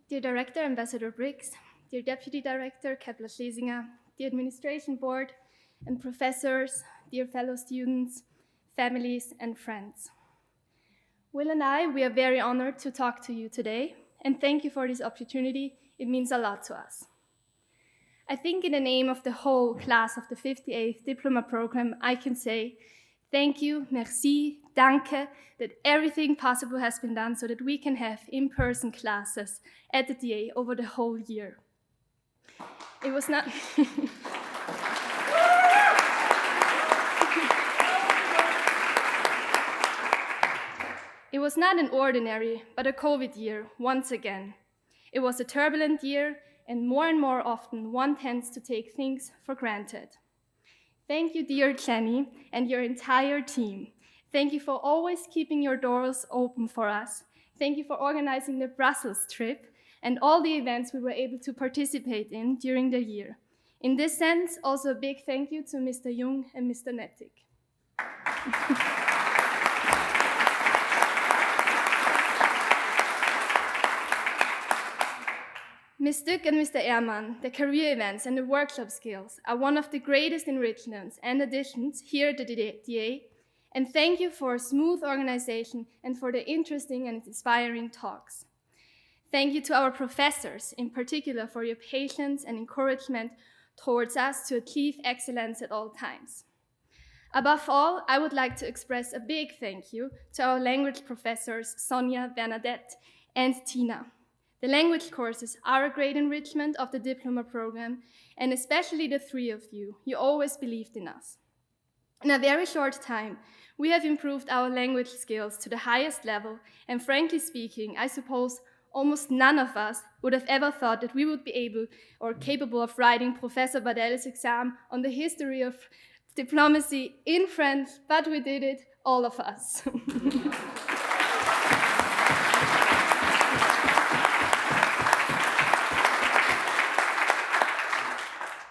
Dear Director, Ambassador Brix, dear Deputy Director, Kepler Schlesinger, the Administration Board and professors, dear fellow students, families, and friends. Will and I, we are very honored to talk to you today, and thank you for this opportunity. It means a lot to us. I think in the name of the whole class of the 58th Diploma program, I can say thank you, merci, danke, that everything possible has been done so that we can have in-person classes at the DA over the whole year. It was not... It was not an ordinary, but a COVID year, once again. It was a turbulent year, and more often, one tends to take things for granted. Thank you, dear Jenny, and your entire team. Thank you for always keeping your doors open for us. Thank you for organizing the Brussels trip and all the events we were able to participate in during the year. In this sense, also a big thank you to Mr. Jung and Mr. Nettig. Ms. Dück and Mr. Ehrmann, the career events and the workshop skills are one of the greatest enrichments and additions here at the DA, and thank you for smooth organization and for the interesting and inspiring talks. Thank you to our professors, in particular for your patience and encouragement towards us to achieve excellence at all times. Above all, I would like to express a big thank you to our language professors, Sonja, Bernadette, and Tina. The language courses are a great enrichment of the diploma program, and especially the three of you. You always believed in us. In a very short time, we have improved our language skills to the highest level, and frankly speaking, I suppose almost none of us would have ever thought that we would be able or capable of writing Professor Badel's exam on the history of diplomacy in French, but we did it, all of us.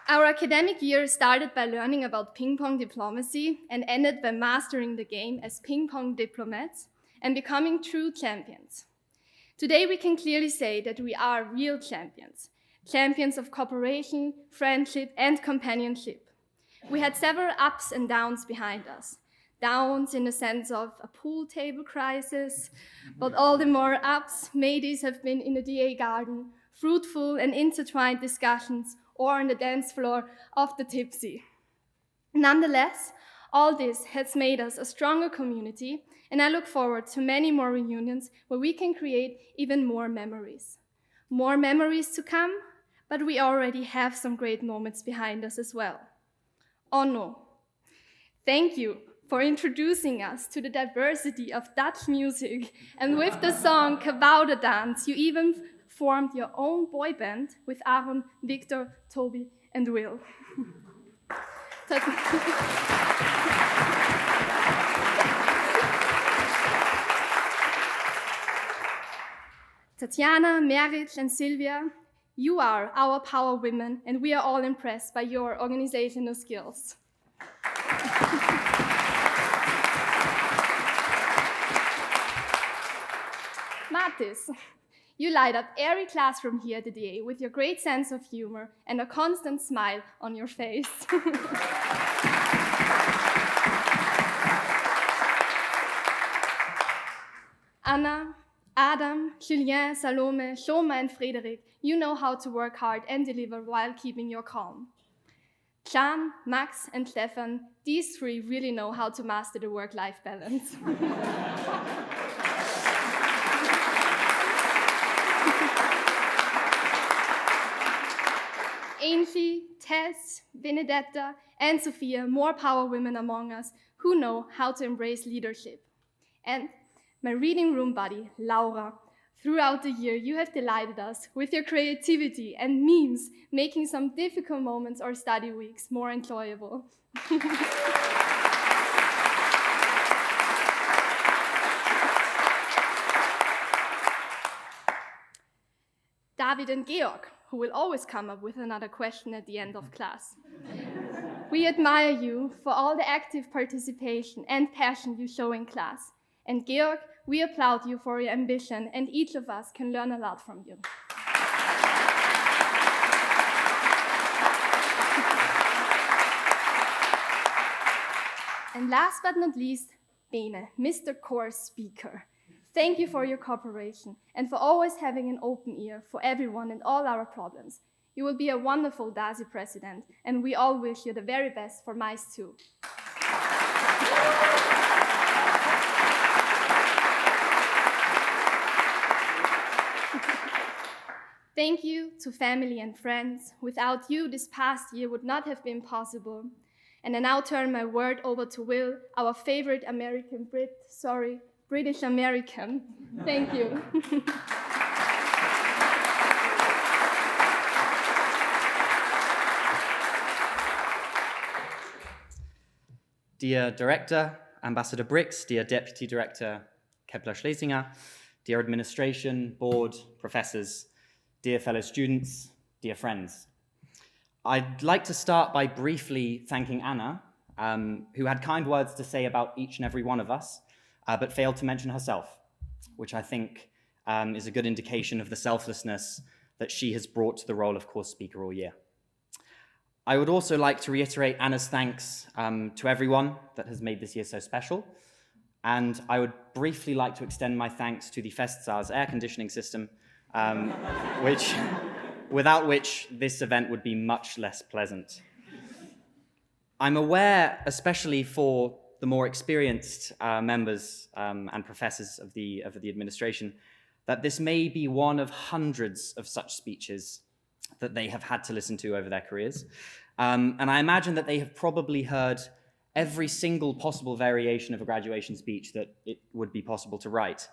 Our academic year started by learning about ping-pong diplomacy and ended by mastering the game as ping-pong diplomats and becoming true champions. Today we can clearly say that we are real champions, champions of cooperation, friendship, and companionship. We had several ups and downs behind us. Downs in the sense of a pool table crisis, but all the more ups may these have been in the DA garden, fruitful and intertwined discussions, or on the dance floor of the Tipsy. Nonetheless, all this has made us a stronger community, and I look forward to many more reunions where we can create even more memories. More memories to come, but we already have some great moments behind us as well. Onno, thank you for introducing us to the diversity of Dutch music, and with the song Kabouter Dance, you even formed your own boy band with Aaron, Victor, Toby, and Will. Tatjana, Merit, and Sylvia, you are our power women, and we are all impressed by your organizational skills. Matis, you light up every classroom here at the DA with your great sense of humor and a constant smile on your face. Anna, Adam, Julien, Salome, Shoma, and Friedrich, you know how to work hard and deliver while keeping your calm. Jan, Max, and Stefan, these three really know how to master the work-life balance. Ainsley, Tess, Benedetta, and Sophia, more power women among us who know how to embrace leadership. And my reading room buddy, Laura, throughout the year you have delighted us with your creativity and memes, making some difficult moments or study weeks more enjoyable. David and Georg, who will always come up with another question at the end of class. We admire you for all the active participation and passion you show in class. And Georg, we applaud you for your ambition, and each of us can learn a lot from you. And last but not least, Bene, Mr. Course Speaker. Thank you for your cooperation and for always having an open ear for everyone and all our problems. You will be a wonderful DASI president, and we all wish you the very best for MAIS too. Thank you to family and friends. Without you, this past year would not have been possible. And I now turn my word over to Will, our favorite British American. Thank you. Dear Director, Ambassador Brix, dear Deputy Director Kepler-Schlesinger, dear administration, board, professors, dear fellow students, dear friends. I'd like to start by briefly thanking Anna, who had kind words to say about each and every one of us, but failed to mention herself, which I think is a good indication of the selflessness that she has brought to the role of course speaker all year. I would also like to reiterate Anna's thanks to everyone that has made this year so special. And I would briefly like to extend my thanks to the Festsaals air conditioning system, without which this event would be much less pleasant. I'm aware, especially for the more experienced members and professors of the administration, that this may be one of hundreds of such speeches that they have had to listen to over their careers. And I imagine that they have probably heard every single possible variation of a graduation speech that it would be possible to write.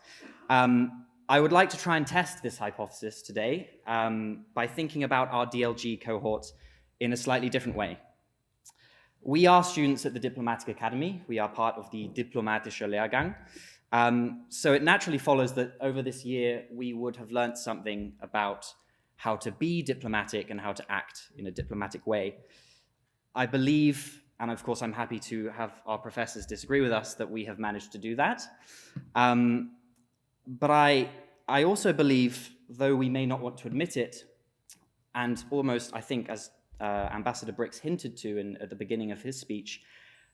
I would like to try and test this hypothesis today by thinking about our DLG cohort in a slightly different way. We are students at the Diplomatic Academy. We are part of the Diplomatischer Lehrgang. So it naturally follows that over this year, we would have learned something about how to be diplomatic and how to act in a diplomatic way. I believe, and of course I'm happy to have our professors disagree with us, that we have managed to do that. But I also believe, though we may not want to admit it, and almost I think as Ambassador Brix hinted to at the beginning of his speech,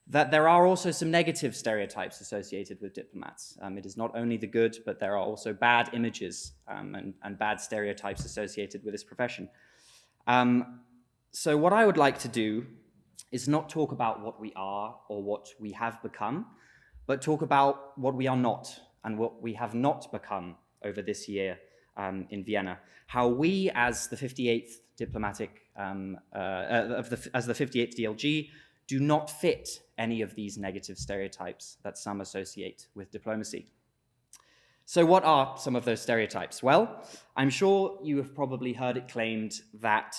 that there are also some negative stereotypes associated with diplomats. It is not only the good, but there are also bad images and bad stereotypes associated with this profession. So what I would like to do is not talk about what we are or what we have become, but talk about what we are not and what we have not become over this year in Vienna. How we, as the 58th diplomatic, as the 58th DLG, do not fit any of these negative stereotypes that some associate with diplomacy. So what are some of those stereotypes? Well, I'm sure you have probably heard it claimed that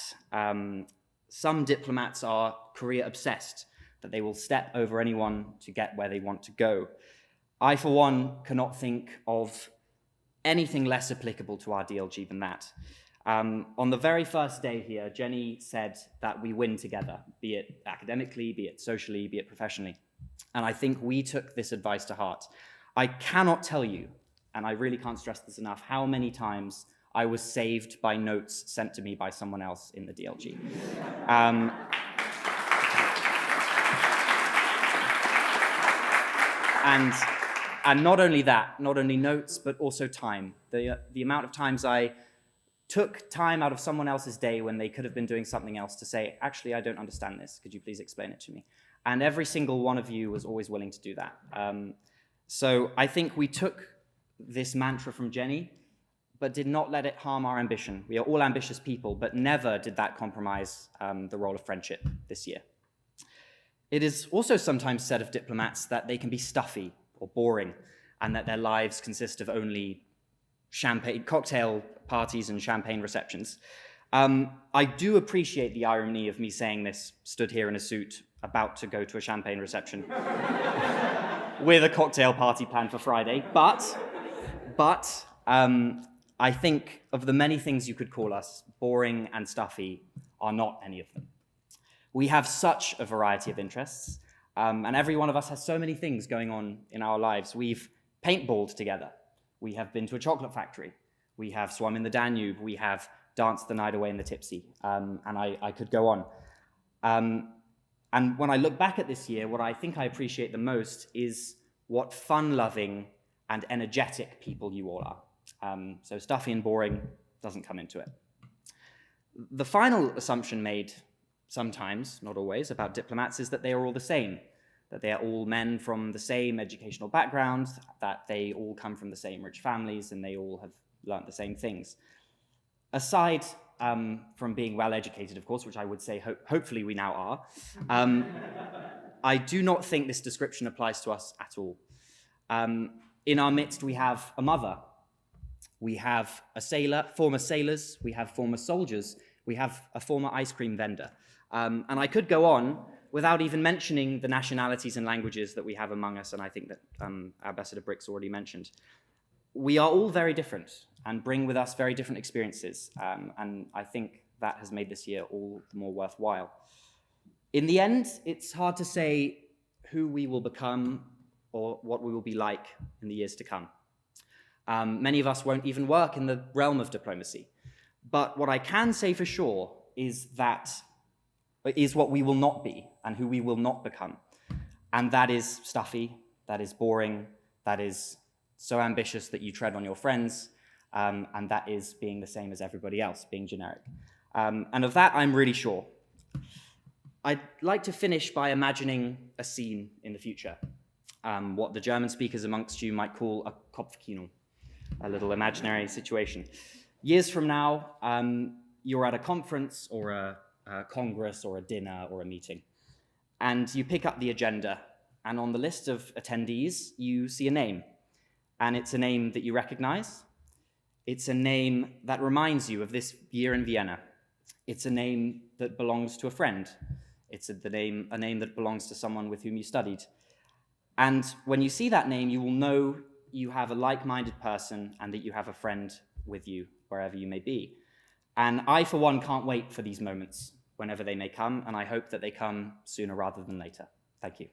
some diplomats are career obsessed, that they will step over anyone to get where they want to go. I, for one, cannot think of anything less applicable to our DLG than that. On the very first day here, Jenny said that we win together, be it academically, be it socially, be it professionally. And I think we took this advice to heart. I cannot tell you, and I really can't stress this enough, how many times I was saved by notes sent to me by someone else in the DLG. And not only that, not only notes, but also time. The amount of times I took time out of someone else's day when they could have been doing something else to say, actually, I don't understand this. Could you please explain it to me? And every single one of you was always willing to do that. So I think we took this mantra from Jenny, but did not let it harm our ambition. We are all ambitious people, but never did that compromise the role of friendship this year. It is also sometimes said of diplomats that they can be stuffy or boring, and that their lives consist of only champagne, cocktail parties and champagne receptions. I do appreciate the irony of me saying this, stood here in a suit, about to go to a champagne reception with a cocktail party planned for Friday, but I think of the many things you could call us, boring and stuffy are not any of them. We have such a variety of interests, and every one of us has so many things going on in our lives. We've paintballed together. We have been to a chocolate factory. We have swum in the Danube. We have danced the night away in the Tipsy. And I could go on. And when I look back at this year, what I think I appreciate the most is what fun-loving and energetic people you all are. So stuffy and boring doesn't come into it. The final assumption made sometimes, not always, about diplomats is that they are all the same, that they are all men from the same educational background, that they all come from the same rich families, and they all have learnt the same things. Aside from being well educated, of course, which I would say hopefully we now are, I do not think this description applies to us at all. In our midst, we have a mother, we have a sailor, former sailors, we have former soldiers, we have a former ice cream vendor. And I could go on without even mentioning the nationalities and languages that we have among us, and I think that Ambassador Brix already mentioned. We are all very different and bring with us very different experiences, and I think that has made this year all the more worthwhile. In the end, it's hard to say who we will become or what we will be like in the years to come. Many of us won't even work in the realm of diplomacy. But what I can say for sure is what we will not be and who we will not become. And that is stuffy, that is boring, that is so ambitious that you tread on your friends, and that is being the same as everybody else, being generic. And of that, I'm really sure. I'd like to finish by imagining a scene in the future, what the German speakers amongst you might call a Kopfkino, a little imaginary situation. Years from now, you're at a conference or a congress or a dinner or a meeting, and you pick up the agenda, and on the list of attendees, you see a name, and it's a name that you recognize. It's a name that reminds you of this year in Vienna. It's a name that belongs to a friend. It's a name that belongs to someone with whom you studied. And when you see that name, you will know you have a like-minded person and that you have a friend with you wherever you may be. And I, for one, can't wait for these moments whenever they may come, and I hope that they come sooner rather than later. Thank you.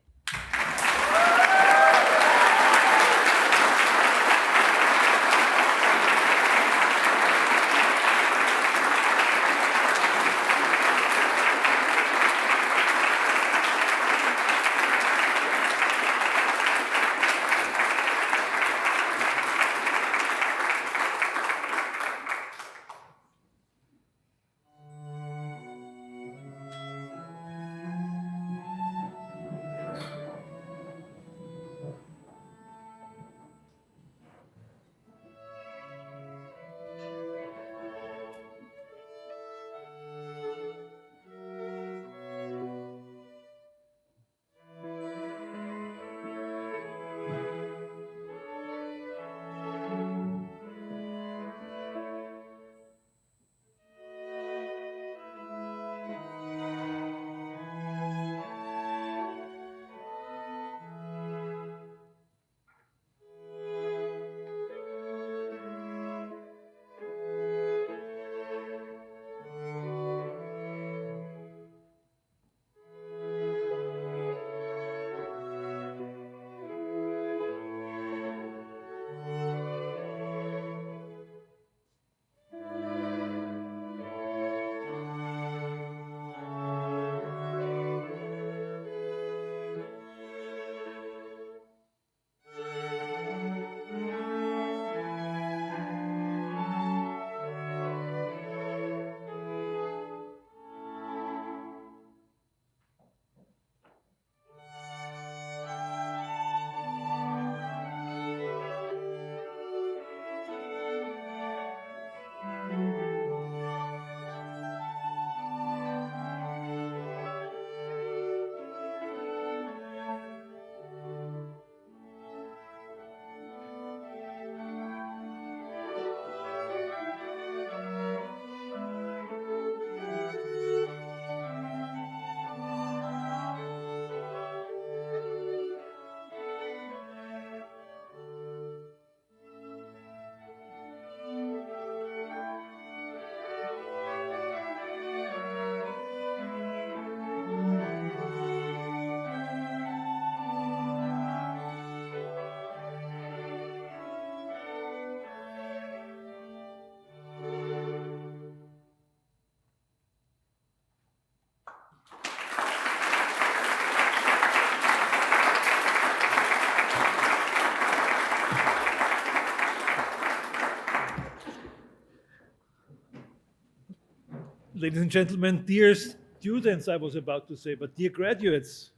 Ladies and gentlemen, dear students, I was about to say, but dear graduates,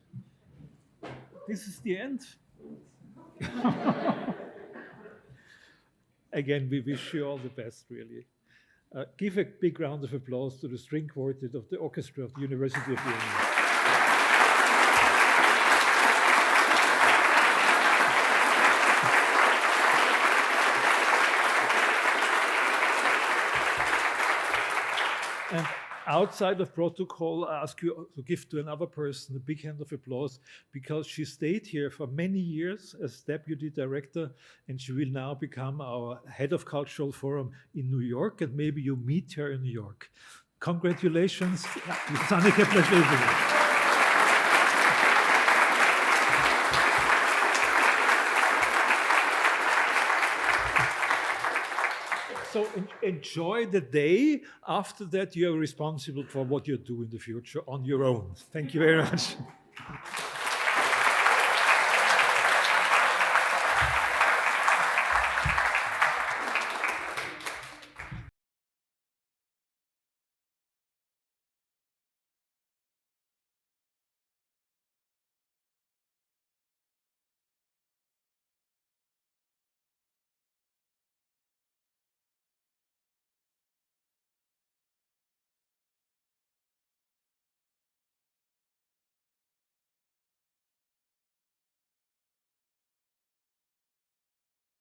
this is the end. Again, we wish you all the best, really. Give a big round of applause to the string quartet of the orchestra of the University of Vienna. And outside of protocol, I ask you to give to another person a big hand of applause because she stayed here for many years as deputy director, and she will now become our head of cultural forum in New York, and maybe you meet her in New York. Congratulations, Susanne Kepler-Schlesinger. So enjoy the day. After that, you are responsible for what you do in the future on your own. Thank you very much.